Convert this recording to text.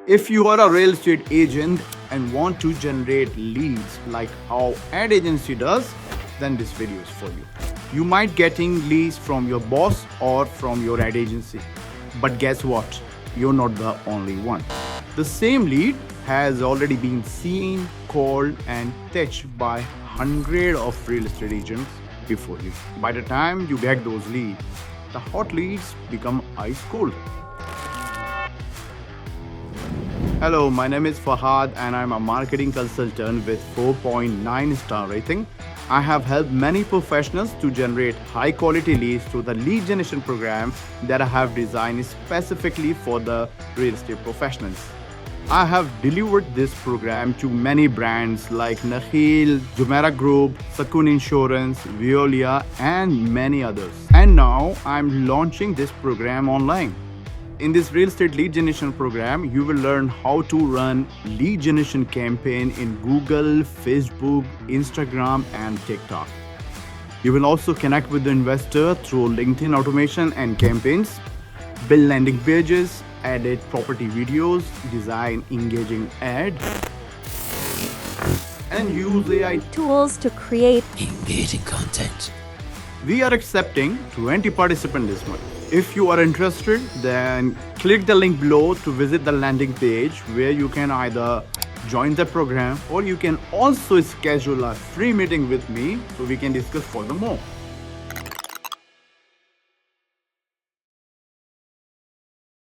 If you are a real estate agent and want to generate leads like how ad agency does, then this video is for you. You might getting leads from your boss or from your ad agency. But guess what? You're not the only one. The same lead has already been seen, called and touched by hundreds of real estate agents before you. By the time you get those leads, the hot leads become ice cold. Hello, my name is Fahad and I'm a marketing consultant with 4.9 star rating. I have helped many professionals to generate high quality leads through the lead generation program that I have designed specifically for the real estate professionals. I have delivered this program to many brands like Nakhil, Jumeirah Group, Sakun Insurance, Veolia and many others. And now I'm launching this program online. In this real estate lead generation program, you will learn how to run lead generation campaign in Google, Facebook, Instagram, and TikTok. You will also connect with the investor through LinkedIn automation and campaigns, build landing pages, edit property videos, design engaging ads, and use AI tools to create engaging content. We are accepting 20 participants this month. If you are interested, then click the link below to visit the landing page where you can either join the program or you can also schedule a free meeting with me so we can discuss furthermore.